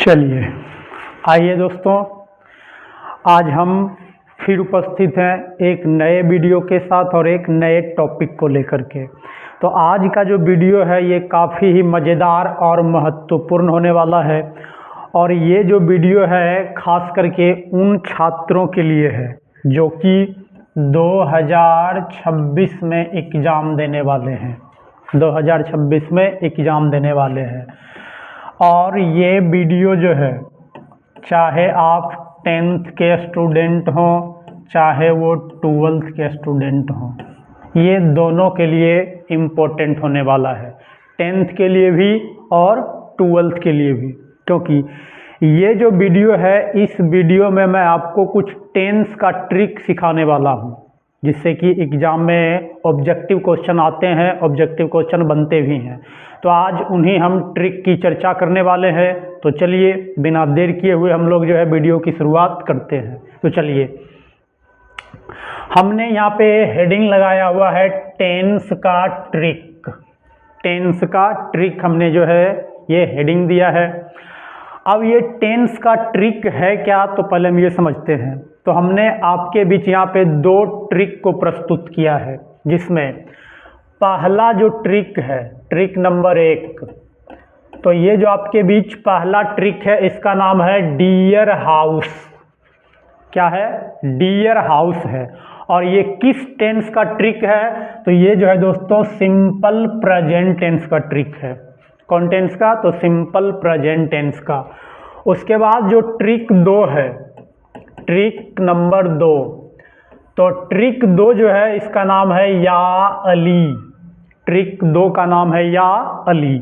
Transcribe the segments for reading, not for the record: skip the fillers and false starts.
चलिए आइए दोस्तों, आज हम फिर उपस्थित हैं एक नए वीडियो के साथ और एक नए टॉपिक को लेकर के। तो आज का जो वीडियो है ये काफ़ी ही मज़ेदार और महत्वपूर्ण होने वाला है और ये जो वीडियो है ख़ास करके उन छात्रों के लिए है जो कि 2026 में एग्ज़ाम देने वाले हैं, 2026 में एग्ज़ाम देने वाले हैं। और ये वीडियो जो है चाहे आप 10th के स्टूडेंट हों चाहे वो 12th के स्टूडेंट हों, ये दोनों के लिए इम्पोर्टेंट होने वाला है, 10th के लिए भी और 12th के लिए भी। क्योंकि ये जो वीडियो है इस वीडियो में मैं आपको कुछ टेंस का ट्रिक सिखाने वाला हूँ जिससे कि एग्ज़ाम में ऑब्जेक्टिव क्वेश्चन आते हैं, ऑब्जेक्टिव क्वेश्चन बनते भी हैं। तो आज उन्हीं हम ट्रिक की चर्चा करने वाले हैं। तो चलिए बिना देर किए हुए हम लोग जो है वीडियो की शुरुआत करते हैं। तो चलिए, हमने यहाँ पे हेडिंग लगाया हुआ है टेंस का ट्रिक। टेंस का ट्रिक हमने जो है ये हेडिंग दिया है। अब ये टेंस का ट्रिक है क्या, तो पहले हम ये समझते हैं। तो हमने आपके बीच यहाँ पे दो ट्रिक को प्रस्तुत किया है, जिसमें पहला जो ट्रिक है ट्रिक नंबर 1, तो ये जो आपके बीच पहला ट्रिक है इसका नाम है डियर हाउस। क्या है? डियर हाउस है। और ये किस टेंस का ट्रिक है? तो ये जो है दोस्तों सिंपल प्रेजेंट टेंस का ट्रिक है। कौन टेंस का? तो सिंपल प्रेजेंट टेंस का। उसके बाद जो ट्रिक 2 है, ट्रिक नंबर 2, तो ट्रिक 2 जो है इसका नाम है या अली। ट्रिक 2 का नाम है या अली।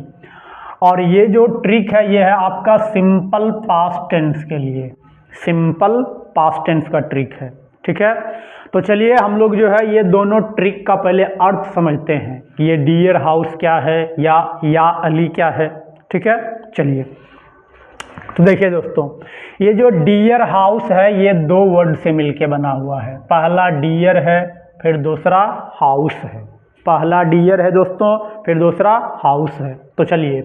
और ये जो ट्रिक है ये है आपका सिंपल पास्ट टेंस के लिए, सिंपल पास्ट टेंस का ट्रिक है। ठीक है, तो चलिए हम लोग जो है ये दोनों ट्रिक का पहले अर्थ समझते हैं कि ये डियर हाउस क्या है या अली क्या है। ठीक है, चलिए तो देखिए दोस्तों, ये जो डियर हाउस है ये 2 वर्ड से मिलके बना हुआ है। पहला डियर है फिर दूसरा हाउस है। पहला डियर है दोस्तों, फिर दूसरा हाउस है। तो चलिए,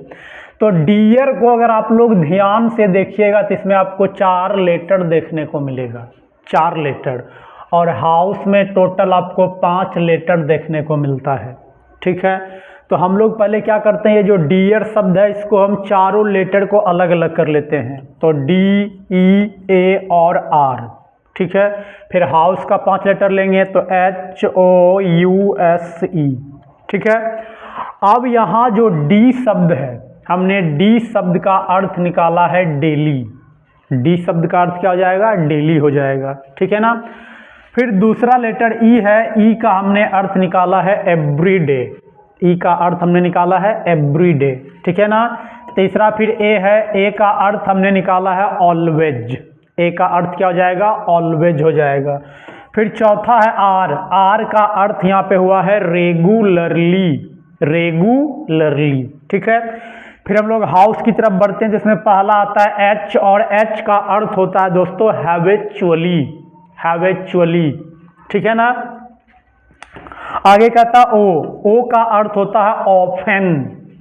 तो डियर को अगर आप लोग ध्यान से देखिएगा तो इसमें आपको 4 लेटर देखने को मिलेगा, 4 लेटर। और हाउस में टोटल आपको 5 लेटर देखने को मिलता है। ठीक है, तो हम लोग पहले क्या करते हैं, ये जो डियर शब्द है इसको हम चारों लेटर को अलग अलग कर लेते हैं। तो डी, ई, ए और आर। ठीक है, फिर हाउस का 5 लेटर लेंगे तो एच, ओ, यू, एस, ई। ठीक है, अब यहाँ जो डी शब्द है, हमने डी शब्द का अर्थ निकाला है डेली। डी शब्द का अर्थ क्या हो जाएगा? डेली हो जाएगा। ठीक है ना। फिर दूसरा लेटर ई है, ई का हमने अर्थ निकाला है एवरीडे। ई का अर्थ हमने निकाला है एवरीडे। ठीक है ना। तीसरा फिर ए है, ए का अर्थ हमने निकाला है ऑलवेज। ए का अर्थ क्या हो जाएगा? ऑलवेज हो जाएगा। फिर चौथा है आर, आर का अर्थ यहाँ पे हुआ है रेगुलरली, रेगुलरली। ठीक है, फिर हम लोग हाउस की तरफ बढ़ते हैं जिसमें पहला आता है एच, और एच का अर्थ होता है दोस्तों हैबिचुअली, हैबिचुअली। ठीक है ना। आगे कहता है ओ, ओ का अर्थ होता है ऑफेन।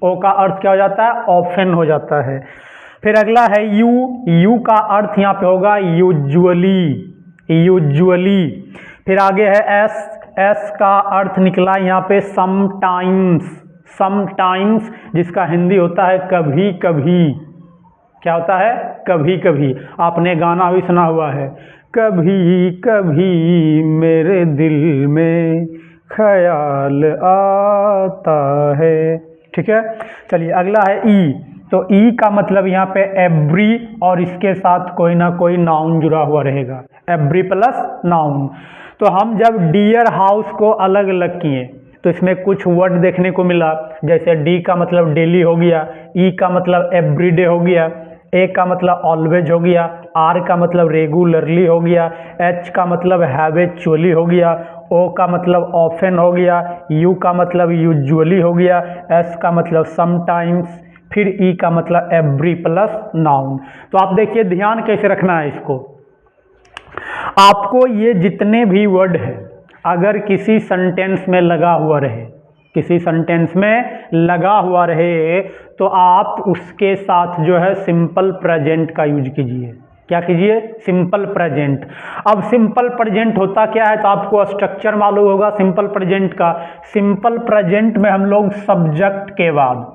ओ का अर्थ क्या हो जाता है? ऑफेन हो जाता है। फिर अगला है यू, यू का अर्थ यहाँ पे होगा यूजुअली, यूजुअली। फिर आगे है एस, एस का अर्थ निकला यहाँ पे समटाइम्स, समटाइम्स, जिसका हिंदी होता है कभी कभी। क्या होता है? कभी कभी। आपने गाना भी सुना हुआ है, कभी कभी मेरे दिल में ख्याल आता है। ठीक है, चलिए अगला है ई, तो ई का मतलब यहाँ पे एवरी और इसके साथ कोई ना कोई नाउन जुड़ा हुआ रहेगा, एवरी प्लस नाउन। तो हम जब डियर हाउस को अलग अलग किए तो इसमें कुछ वर्ड देखने को मिला, जैसे डी का मतलब डेली हो गया, ई का मतलब एवरीडे हो गया, ए का मतलब ऑलवेज हो गया, आर का मतलब रेगुलरली हो गया, एच का मतलब हैबिचुअली हो गया, ओ का मतलब ऑफन हो गया, यू का मतलब यूजुअली हो गया, एस का मतलब समटाइम्स, फिर ई का मतलब एवरी प्लस नाउन। तो आप देखिए ध्यान कैसे रखना है इसको। आपको ये जितने भी वर्ड है अगर किसी सेंटेंस में लगा हुआ रहे किसी सेंटेंस में लगा हुआ रहे तो आप उसके साथ जो है सिंपल प्रेजेंट का यूज कीजिए। क्या कीजिए? Simple present. अब सिंपल प्रेजेंट होता क्या है, तो आपको स्ट्रक्चर मालूम होगा सिंपल प्रेजेंट का। सिंपल प्रेजेंट में हम लोग सब्जेक्ट के बाद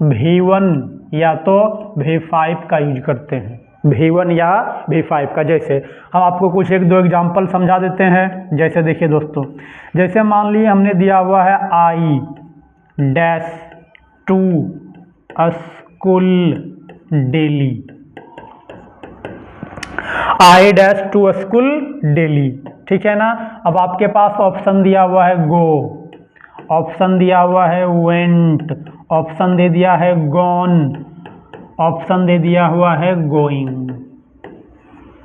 V1 या तो V5 का यूज करते हैं, V1 या V5 का। जैसे हम आपको कुछ एक दो एग्जांपल समझा देते हैं। जैसे देखिए दोस्तों, जैसे मान लीजिए हमने दिया हुआ है I dash to school daily, I dash to school daily, ठीक है ना। अब आपके पास ऑप्शन दिया हुआ है गो, ऑप्शन दिया हुआ है वेंट, ऑप्शन दे दिया है गॉन, ऑप्शन दे दिया हुआ है गोइंग,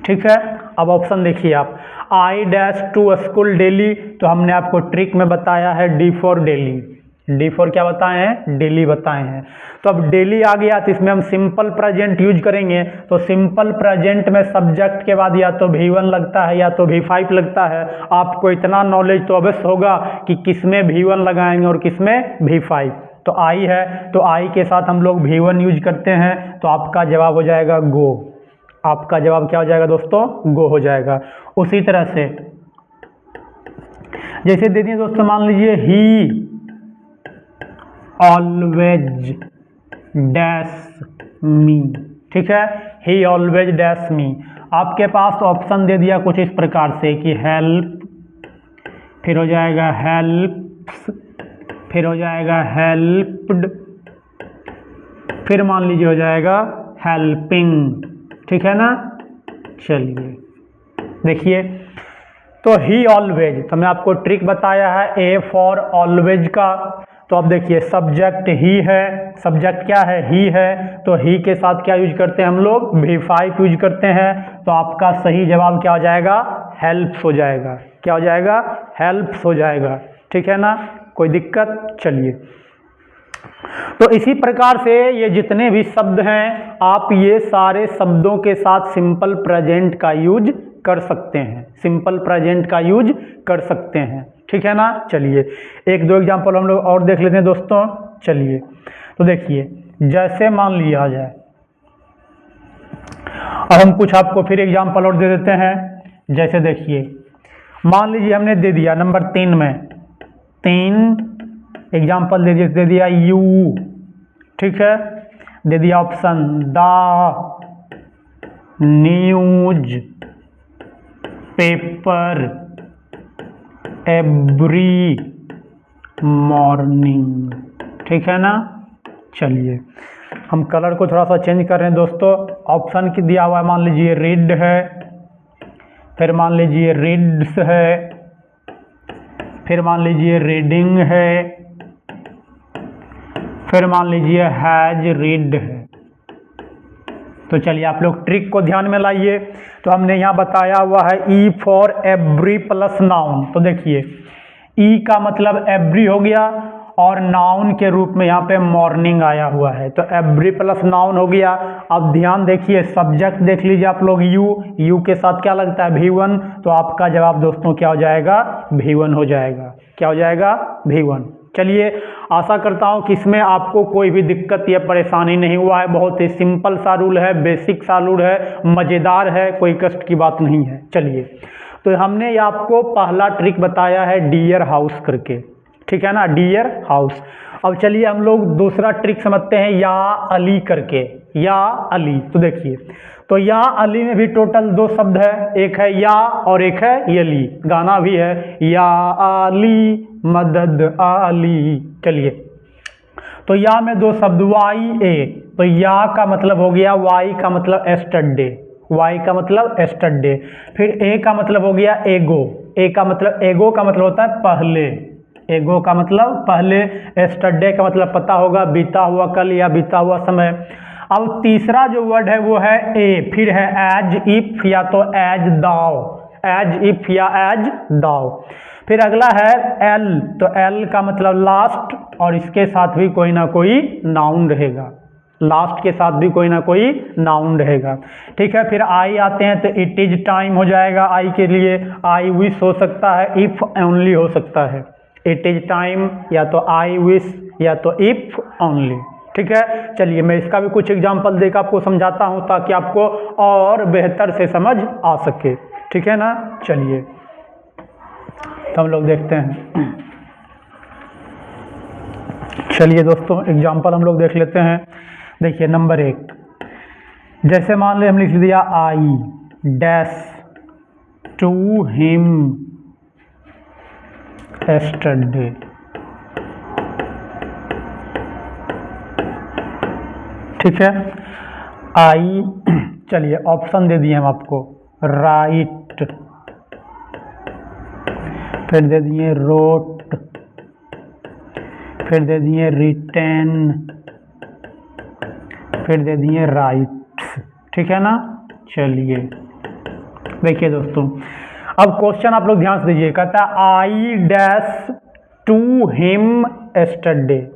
ठीक है। अब ऑप्शन देखिए आप, I dash to school daily, तो हमने आपको ट्रिक में बताया है D for daily, D for क्या बताए हैं? डेली बताए हैं। तो अब डेली आ गया तो इसमें हम सिंपल प्रेजेंट यूज करेंगे। तो सिंपल प्रेजेंट में सब्जेक्ट के बाद या तो V1 लगता है या तो V5 लगता है। आपको इतना नॉलेज तो अवश्य होगा कि किसमें V1 लगाएंगे और किसमें V5। तो I है तो I के साथ हम लोग V1 यूज करते हैं, तो आपका जवाब हो जाएगा गो। आपका जवाब क्या हो जाएगा दोस्तों? गो हो जाएगा। उसी तरह से जैसे दे दिए दोस्तों, मान लीजिए ही ऑलवेज डैश मी, ठीक है, ही ऑलवेज डैश मी। आपके पास ऑप्शन दे दिया कुछ इस प्रकार से कि हेल्प, फिर हो जाएगा हेल्प्स, फिर हो जाएगा हेल्प्ड, फिर मान लीजिए हो जाएगा हेल्पिंग, ठीक है ना। चलिए देखिए, तो ही ऑलवेज, तो मैं आपको ट्रिक बताया है ए फॉर ऑलवेज का। तो अब देखिए सब्जेक्ट ही है, सब्जेक्ट क्या है? ही है, तो ही के साथ क्या यूज करते हैं हम लोग? V5 यूज करते हैं। तो आपका सही जवाब क्या हो जाएगा? हेल्प्स हो जाएगा। क्या हो जाएगा? हेल्प्स हो जाएगा, ठीक है ना। कोई दिक्कत? चलिए, तो इसी प्रकार से ये जितने भी शब्द हैं आप ये सारे शब्दों के साथ सिंपल प्रेजेंट का यूज कर सकते हैं, सिंपल प्रेजेंट का यूज कर सकते हैं, ठीक है ना। चलिए एक दो एग्जांपल हम लोग और देख लेते हैं दोस्तों। चलिए तो देखिए, जैसे मान लिया जाए, अब हम कुछ आपको फिर एग्जांपल और दे देते हैं। जैसे देखिए, मान लीजिए हमने दे दिया नंबर 3 में 3 एग्जाम्पल दे दिया यू, ठीक है, दे दिया option the news paper every morning, ठीक है ना। चलिए हम कलर को थोड़ा सा चेंज कर रहे हैं दोस्तों। ऑप्शन की दिया हुआ है, मान लीजिए रीड है, फिर मान लीजिए रीड्स है, फिर मान लीजिए रीडिंग है, फिर मान लीजिए हैज रीड है। तो चलिए आप लोग ट्रिक को ध्यान में लाइए। तो हमने यहाँ बताया हुआ है E for every plus noun. तो देखिए ई का मतलब एवरी हो गया और नाउन के रूप में यहाँ पे मॉर्निंग आया हुआ है, तो एवरी प्लस नाउन हो गया। अब ध्यान देखिए, सब्जेक्ट देख लीजिए आप लोग यू के साथ क्या लगता है? V1। तो आपका जवाब दोस्तों क्या हो जाएगा? V1 हो जाएगा। क्या हो जाएगा? V1। चलिए आशा करता हूँ कि इसमें आपको कोई भी दिक्कत या परेशानी नहीं हुआ है। बहुत ही सिंपल सा रूल है, बेसिक सा रूल है, मज़ेदार है, कोई कष्ट की बात नहीं है। चलिए तो हमने आपको पहला ट्रिक बताया है डियर हाउस करके, ठीक है ना, डियर हाउस। अब चलिए हम लोग दूसरा ट्रिक समझते हैं या अली करके, या अली। तो देखिए, तो या अली में भी टोटल 2 शब्द है, एक है या और एक है यली। गाना भी है या अली मदद अली। चलिए तो या में 2 शब्द वाई ए, तो या का मतलब हो गया, वाई का मतलब एस्टरडे, वाई का मतलब एस्टरडे। फिर ए का मतलब हो गया एगो, ए का मतलब, एगो का मतलब होता है पहले, एगो का मतलब पहले, एस्टरडे का मतलब पता होगा बीता हुआ कल या बीता हुआ समय। अब तीसरा जो वर्ड है वो है ए, फिर है एज इफ या तो एज दाओ, एज इफ या एज दाओ। फिर अगला है एल, तो एल का मतलब लास्ट और इसके साथ भी कोई ना कोई नाउन रहेगा, लास्ट के साथ भी कोई ना कोई नाउन रहेगा, ठीक है। फिर आई आते हैं तो इट इज टाइम हो जाएगा आई के लिए, आई विश हो सकता है, इफ ओनली हो सकता है, इट इज टाइम, या तो आई विश, या तो इफ ओनली। ठीक है, चलिए मैं इसका भी कुछ एग्जाम्पल देकर आपको समझाता हूं ताकि आपको और बेहतर से समझ आ सके। ठीक है ना, चलिए तो हम लोग देखते हैं। चलिए दोस्तों एग्जाम्पल हम लोग देख लेते हैं। देखिए नंबर 1, जैसे मान लीजिए हम लिख दिया I dash to him yesterday। ठीक है, आई, चलिए ऑप्शन दे दिए हम आपको, राइट, फिर दे दिए रोट, फिर दे दिए रिटेन, फिर दे दिए राइट्स। ठीक है ना, चलिए देखिए दोस्तों, अब क्वेश्चन आप लोग ध्यान से दीजिए, कहता है I dash to him yesterday,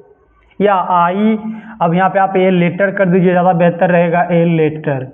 या आई, अब यहाँ पे आप ए लेटर कर दीजिए, ज़्यादा बेहतर रहेगा, ए लेटर।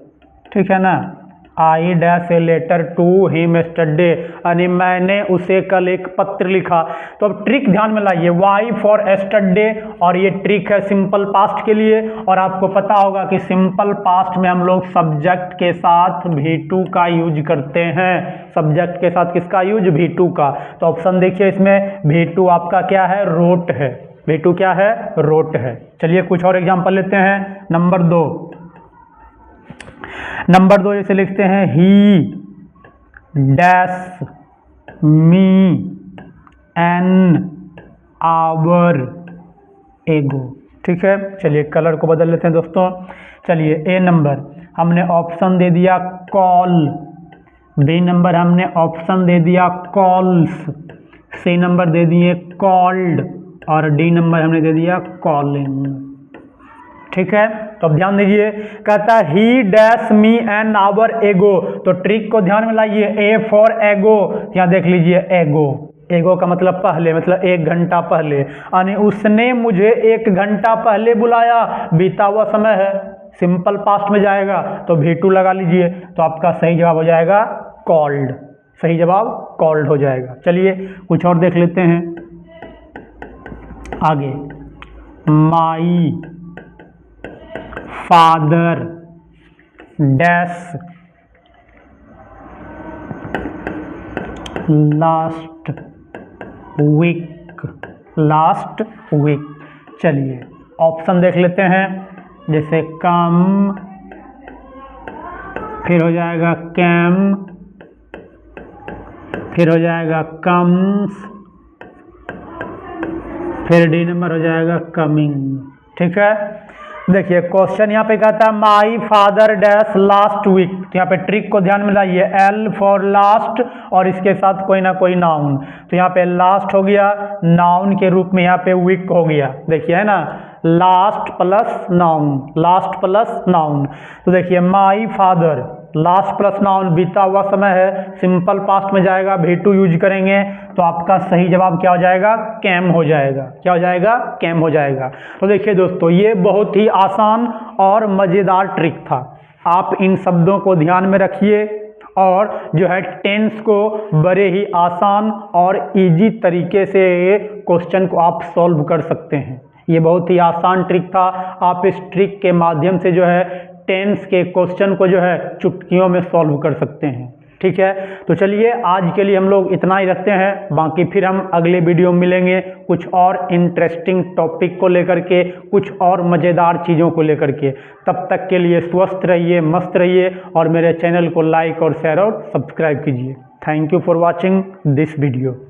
ठीक है ना, I dash a letter to him yesterday, यानी मैंने उसे कल एक पत्र लिखा। तो अब ट्रिक ध्यान में लाइए, वाई फॉर एस्टरडे, और ये ट्रिक है सिंपल पास्ट के लिए। और आपको पता होगा कि सिंपल पास्ट में हम लोग सब्जेक्ट के साथ V2 का यूज करते हैं। सब्जेक्ट के साथ किसका यूज? V2 का। तो ऑप्शन देखिए इसमें V2 आपका क्या है? रोट है। V2 क्या है? रोट है। चलिए कुछ और एग्जाम्पल लेते हैं। नंबर 2, जैसे लिखते हैं ही डैश मी एन आवर एगो। ठीक है, चलिए कलर को बदल लेते हैं दोस्तों। चलिए ए नंबर हमने ऑप्शन दे दिया कॉल, बी नंबर हमने ऑप्शन दे दिया कॉल्स, सी नंबर दे दिए कॉल्ड, और डी नंबर हमने दे दिया कॉलिंग। ठीक है, तो अब ध्यान दीजिए, कहता है ही डैश मी एन आवर एगो। तो ट्रिक को ध्यान में लाइए, ए फॉर एगो, यहाँ देख लीजिए एगो, एगो का मतलब पहले, मतलब 1 घंटा पहले, यानी उसने मुझे 1 घंटा पहले बुलाया, बीता हुआ समय है, सिंपल पास्ट में जाएगा तो V2 लगा लीजिए। तो आपका सही जवाब हो जाएगा कॉल्ड, सही जवाब कॉल्ड हो जाएगा। चलिए कुछ और देख लेते हैं आगे। My father dash last week. चलिए ऑप्शन देख लेते हैं, जैसे कम, फिर हो जाएगा कैम, फिर हो जाएगा कम्स, फिर डी नंबर हो जाएगा कमिंग। ठीक है, देखिए क्वेश्चन यहाँ पे कहता है my father dash last week. तो यहाँ पे ट्रिक को ध्यान में लाइए, एल फॉर लास्ट और इसके साथ कोई ना कोई नाउन। तो यहाँ पे लास्ट हो गया, नाउन के रूप में यहाँ पे वीक हो गया। देखिए है ना, last plus noun, last plus noun. तो देखिए my father, last plus noun, बीता हुआ समय है, सिंपल पास्ट में जाएगा, V2 यूज करेंगे। तो आपका सही जवाब क्या हो जाएगा? कैम हो जाएगा। क्या हो जाएगा? कैम हो जाएगा। तो देखिए दोस्तों, ये बहुत ही आसान और मज़ेदार ट्रिक था। आप इन शब्दों को ध्यान में रखिए और जो है टेंस को बड़े ही आसान और इजी तरीके से क्वेश्चन को आप सॉल्व कर सकते हैं। ये बहुत ही आसान ट्रिक था। आप इस ट्रिक के माध्यम से जो है टेंस के क्वेश्चन को जो है चुटकियों में सॉल्व कर सकते हैं। ठीक है, तो चलिए आज के लिए हम लोग इतना ही रखते हैं, बाकी फिर हम अगले वीडियो में मिलेंगे कुछ और इंटरेस्टिंग टॉपिक को लेकर के, कुछ और मज़ेदार चीज़ों को लेकर के। तब तक के लिए स्वस्थ रहिए, मस्त रहिए और मेरे चैनल को लाइक और शेयर और सब्सक्राइब कीजिए। Thank you for watching this video.